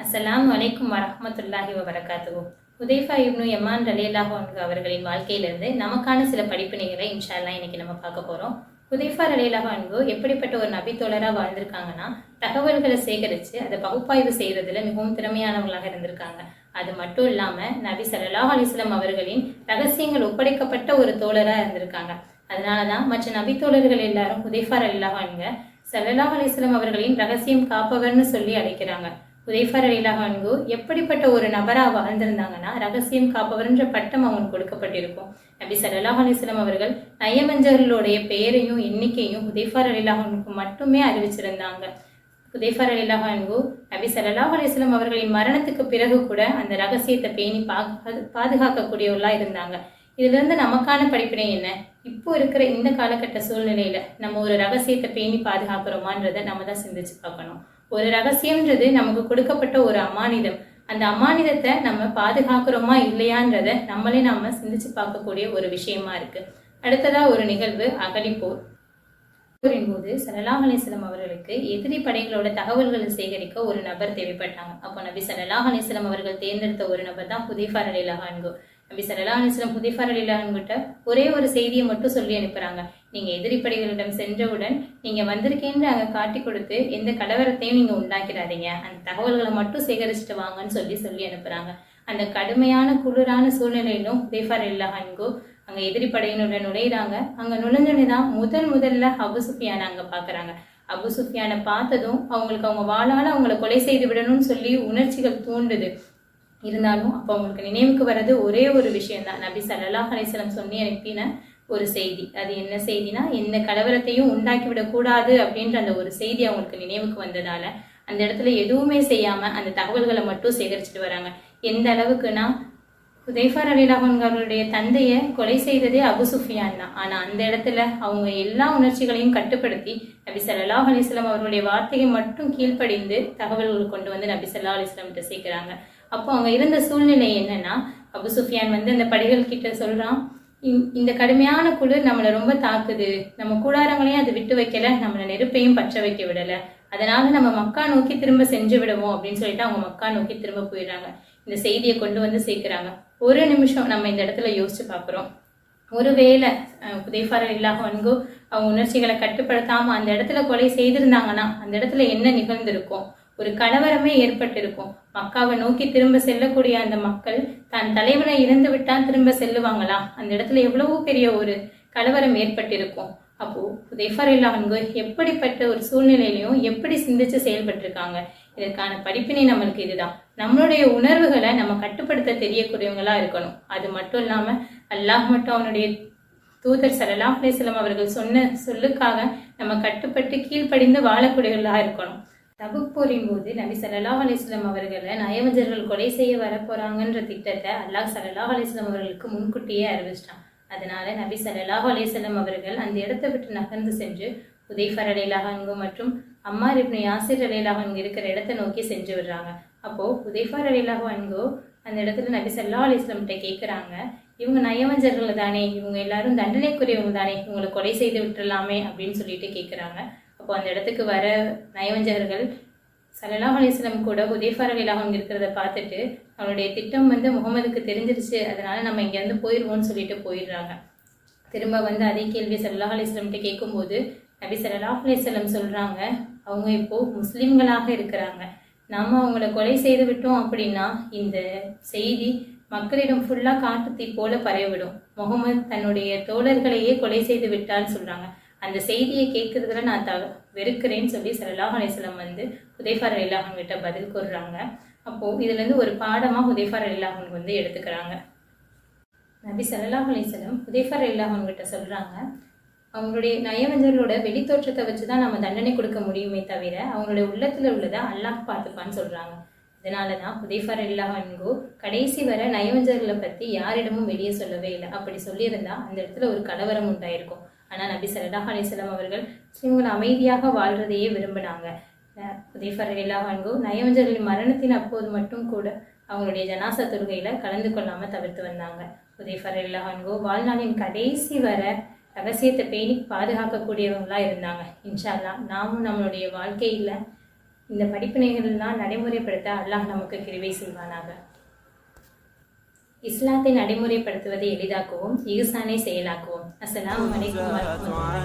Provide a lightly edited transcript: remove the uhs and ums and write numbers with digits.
அஸ்ஸலாமு அலைக்கும் வரஹ்மத்துல்லாஹி வபரகாத்துஹு. ஹுதைஃபா இப்னு யமான் ரலியல்லாஹு அன்ஹு அவர்களின் வாழ்க்கையிலிருந்து நமக்கான சில படிப்பினைகளை இன்ஷா அல்லாஹ் இன்னைக்கு நம்ம பார்க்க போறோம். ஹுதைஃபா ரலியல்லாஹு அன்ஹு எப்படிப்பட்ட ஒரு நபி தோழரா வாழ்ந்திருக்காங்கன்னா, தகவல்களை சேகரித்து அதை பகுப்பாய்வு செய்யறதுல மிகவும் திறமையானவங்களாக இருந்திருக்காங்க. அது மட்டும் இல்லாம நபி ஸல்லல்லாஹு அலைஹி வஸல்லம் அவர்களின் ரகசியங்கள் ஒப்படைக்கப்பட்ட ஒரு தோழரா இருந்திருக்காங்க. அதனாலதான் மற்ற நபி தோழர்கள் எல்லாரும் ஹுதைஃபா ரலியல்லாஹு அன்ஹு ஸல்லல்லாஹு அலைஹி வஸல்லம் அவர்களின் ரகசியம் காப்பவர்னு சொல்லி அழைக்கிறாங்க. ஹுதைஃபா ரலியல்லாஹு அன்ஹு எப்படிப்பட்ட ஒரு நபரா வாழ்ந்திருந்தாங்கன்னா, ரகசியம் காப்பவர்ன்ற பட்டம் அவங்களுக்கு கொடுக்கப்பட்டிருக்கும். நபி ஸல்லல்லாஹு அலைஹி வஸல்லம் அவர்கள் நயவஞ்சர்களுடைய பெயரையும் எண்ணிக்கையும் ஹுதைஃபா ரலியல்லாஹு அன்ஹுக்கு மட்டுமே அறிவிச்சிருந்தாங்க. ஹுதைஃபா ரலியல்லாஹு அன்ஹு நபி ஸல்லல்லாஹு அலைஹி வஸல்லம் அவர்களின் மரணத்துக்கு பிறகு கூட அந்த ரகசியத்தை பேணி பாதுகாக்கக்கூடியவர்களா இருந்தாங்க. இதுல இருந்து நமக்கான படிப்பினை என்ன? இப்போ இருக்கிற இந்த காலகட்ட சூழ்நிலையில நம்ம ஒரு ரகசியத்தை பேணி பாதுகாக்கிறோமான்றதை நம்ம தான் சிந்திச்சு பார்க்கணும். ஒரு ரகசியம்ன்றது நமக்கு கொடுக்கப்பட்ட ஒரு அமானிதம். அந்த அமானிதத்தை நம்ம பாதுகாக்கிறோமா இல்லையான்றதை நாம சிந்திச்சு பார்க்கக்கூடிய ஒரு விஷயமா இருக்கு. அடுத்ததா ஒரு நிகழ்வு அகலிப்போர். போரின் போது ஸல்லல்லாஹு அலைஹி வஸல்லம் அவர்களுக்கு எதிரி படைகளோட தகவல்களை சேகரிக்க ஒரு நபர் தேவைப்பட்டாங்க. அப்போ நபி ஸல்லல்லாஹு அலைஹி வஸல்லம் அவர்கள் தேர்ந்தெடுத்த ஒரு நபர் தான் ஹுதைஃபா ரலியல்லாஹு அன்ஹு. நபி ஸல்லல்லாஹு அலைஹி வஸல்லம் ஹுதைஃபா ரலியல்லாஹு அன்ஹுட்ட ஒரே ஒரு செய்தியை மட்டும் சொல்லி அனுப்புறாங்க. நீங்க எதிரி படைகளிடம் சென்றவுடன் நீங்க வந்திருக்கேன்னு அங்க காட்டி கொடுத்து எந்த கலவரத்தையும் நீங்க உண்டாக்கிடாதீங்க, அந்த தகவல்களை மட்டும் சேகரிச்சுட்டு வாங்கன்னு சொல்லி அனுப்புறாங்க. அந்த கடுமையான குளிரான சூழ்நிலையிலும் ஹுதைஃபா ரலியல்லாஹு அன்ஹு அங்க எதிரி படையினுடன் நுழையிறாங்க. அங்க நுழைஞ்சோடனேதான் முதல்ல அபு சுஃபியானை அங்க பாக்குறாங்க. அபு சுஃபியானை பார்த்ததும் அவங்களுக்கு அவங்க வாளால அவங்களை கொலை செய்து விடணும்னு சொல்லி உணர்ச்சிகள் தூண்டுது. இருந்தாலும் அப்போ அவங்களுக்கு நினைவுக்கு வர்றது ஒரே ஒரு விஷயம் தான், நபி ஸல்லல்லாஹு அலைஹி வஸல்லம் சொல்லி அனுப்பின ஒரு செய்தி. அது என்ன செய்தினா, எந்த கலவரத்தையும் உண்டாக்கி விடக்கூடாது அப்படின்ற அந்த ஒரு செய்தி அவங்களுக்கு நினைவுக்கு வந்ததால அந்த இடத்துல எதுவுமே செய்யாம அந்த தகவல்களை மட்டும் சேகரிச்சுட்டு வராங்க. எந்த அளவுக்குன்னா, ஹுதைஃபா ரலியல்லாஹு அன்ஹு அவர்களுடைய தந்தையை கொலை செய்ததே அபு சுஃபியான் தான். ஆனா அந்த இடத்துல அவங்க எல்லா உணர்ச்சிகளையும் கட்டுப்படுத்தி நபி ஸல்லல்லாஹு அலைஹி வஸல்லம் அவர்களுடைய வார்த்தையை மட்டும் கீழ்ப்படிந்து தகவல்கள் கொண்டு வந்து நபி ஸல்லல்லாஹு அலைஹி வஸல்லம் கிட்ட சேர்க்கிறாங்க. அப்போ அவங்க இருந்த சூழ்நிலை என்னன்னா, அபு சுஃபியான் அந்த படிகள் கிட்ட சொல்றான், இந்த கடுமையான குளிர் நம்மளை ரொம்ப தாக்குது, நம்ம கூடாரங்களையும் அது விட்டு வைக்கல, நம்மளை நெருப்பையும் பற்ற வைக்க விடல, அதனால நம்ம மக்கா நோக்கி திரும்ப செஞ்சு விடுவோம் அப்படின்னு சொல்லிட்டு அவங்க மக்கா நோக்கி திரும்ப போயிடுறாங்க. இந்த செய்தியை கொண்டு வந்து சேர்க்கிறாங்க. ஒரு நிமிஷம் நம்ம இந்த இடத்துல யோசிச்சு பார்க்குறோம். ஒருவேளை ஹுதைஃபா ரலியல்லாஹு அன்ஹு அவங்க உணர்ச்சிகளை கட்டுப்படுத்தாம அந்த இடத்துல கொலை செய்திருந்தாங்கன்னா அந்த இடத்துல என்ன நிகழ்ந்திருக்கும்? ஒரு கலவரமே ஏற்பட்டிருக்கும். மக்காவை நோக்கி திரும்ப செல்லக்கூடிய அந்த மக்கள் தன் தலைவனை இழந்து விட்டால் திரும்ப செல்லுவாங்களா? அந்த இடத்துல எவ்வளவு பெரிய ஒரு கலவரம் ஏற்பட்டிருக்கும். அப்போ ஹுதைஃபா ரலியல்லாஹு அன்ஹு எப்படிப்பட்ட ஒரு சூழ்நிலையிலையும் எப்படி சிந்திச்சு செயல்பட்டிருக்காங்க? இதற்கான படிப்பினை நம்மளுக்கு இதுதான். நம்மளுடைய உணர்வுகளை நம்ம கட்டுப்படுத்த தெரியக்கூடியவங்களா இருக்கணும். அது மட்டும் இல்லாம அல்லாஹ் மட்டும் அவனுடைய தூதர் ஸல்லல்லாஹு அலைஹி வஸல்லம் அவர்கள் சொன்ன சொல்லுக்காக நம்ம கட்டுப்பட்டு கீழ்ப்படிந்து வாழக்கூடியவர்களா இருக்கணும். தபுக் போரின் போது நபி ஸல்லல்லாஹு அலைஹி வஸல்லம் அவர்களை நயவஞ்சர்கள் கொலை செய்ய வரப்போறாங்கன்ற திட்டத்தை அல்லாஹ் ஸல்லல்லாஹு அலைஹி வஸல்லம் அவர்களுக்கு முன்கூட்டியே அறிவிச்சிட்டான். அதனால நபி ஸல்லல்லாஹு அலைஹி வஸல்லம் அவர்கள் அந்த இடத்தை விட்டு நகர்ந்து சென்று ஹுதைஃபா ரலியல்லாஹு அன்ஹு மற்றும் அம்மார் இப்னு யாசிர் ரலியல்லாஹு அன்ஹு இருக்கிற இடத்தை நோக்கி சென்று விடுறாங்க. அப்போ ஹுதைஃபா ரலியல்லாஹு அன்ஹு அந்த இடத்துல நபி ஸல்லல்லாஹு அலைஹி வஸல்லம் கிட்ட கேட்குறாங்க, இவங்க நயவஞ்சர்கள் தானே, இவங்க எல்லாரும் தண்டனைக்குரியவங்க தானே, இவங்களை கொலை செய்து விட்டுறலாமே அப்படின்னு சொல்லிட்டு கேட்குறாங்க. அப்போ அந்த இடத்துக்கு வர நயவஞ்சகர்கள் ஸல்லல்லாஹு அலைஹி வஸல்லம் கூட ஹுதைஃபா ரலியல்லாஹு அன்ஹு இருக்கிறத பார்த்துட்டு அவனுடைய திட்டம் முகமதுக்கு தெரிஞ்சிருச்சு, அதனால நம்ம இங்கேருந்து போயிடுவோம்னு சொல்லிட்டு போயிடுறாங்க. திரும்ப அதே கேள்வி ஸல்லல்லாஹு அலைஹி வஸல்லம் கிட்ட கேட்கும்போது நபி ஸல்லல்லாஹு அலைஹி வஸல்லம் சொல்றாங்க, அவங்க இப்போ முஸ்லிம்களாக இருக்கிறாங்க, நாம அவங்கள கொலை செய்து விட்டோம் அப்படின்னா இந்த செய்தி மக்களிடம் ஃபுல்லா காட்டுத்தீ போல பரவிவிடும், முகமது தன்னுடைய தோழர்களையே கொலை செய்து விட்டான்னு சொல்றாங்க. அந்த செய்தியை கேட்கறதுல நான் வெறுக்கிறேன்னு சொல்லி ஸல்லல்லாஹு அலைஹி வஸல்லம் ஹுதைஃபா ரலியல்லாஹு அன்ஹு கிட்ட பதில் கூறுறாங்க. அப்போ இதுல இருந்து ஒரு பாடமா ஹுதைஃபா ரலியல்லாஹு அன்ஹு எடுத்துக்கிறாங்க. நபி ஸல்லல்லாஹு அலைஹி வஸல்லம் ஹுதைஃபா ரலியல்லாஹு அன்ஹு கிட்ட சொல்றாங்க, அவங்களுடைய நயவஞ்சர்களோட வெளித்தோற்றத்தை வச்சுதான் நம்ம தண்டனை கொடுக்க முடியுமே தவிர அவங்களுடைய உள்ளத்துல உள்ளதை அல்லாஹ் பார்த்துப்பான்னு சொல்றாங்க. இதனாலதான் ஹுதைஃபா ரலியல்லாஹு அன்ஹு கடைசி வரை நயவஞ்சர்களை பத்தி யாரிடமும் வெளியே சொல்லவே இல்லை. அப்படி சொல்லியிருந்தா அந்த இடத்துல ஒரு கலவரம் உண்டாயிருக்கும். ஆனா நபி ஸல்லல்லாஹு அலைஹி வஸல்லம் அவர்கள் முஸ்லிம்கள் அமைதியாக வாழ்றதையே விரும்பினாங்க. ஹுதைஃபா ரலியல்லாஹு அன்ஹு நயவஞ்சர்களின் மரணத்தின் அப்போது மட்டும் கூட அவங்களுடைய ஜனாசா தொழுகையில கலந்து கொள்ளாம தவிர்த்து வந்தாங்க. ஹுதைஃபா ரலியல்லாஹு அன்ஹு வாழ்நாளின் கடைசி வரை ரகசியத்தை பேணி பாதுகாக்கக்கூடியவங்களா இருந்தாங்க. இன்ஷா அல்லாஹ் நாமும் நம்மளுடைய வாழ்க்கையில இந்த படிப்பினைகள்லாம் நடைமுறைப்படுத்த அல்லாஹ் நமக்கு கிருபை செய்வானாக. இஸ்லாத்தை நடைமுறைப்படுத்துவதை எளிதாக்குவோம், இஹ்சானை செயலாக்குவோம். அஸ்ஸலாமு அலைக்கும் வரஹ்மத்துல்லாஹி.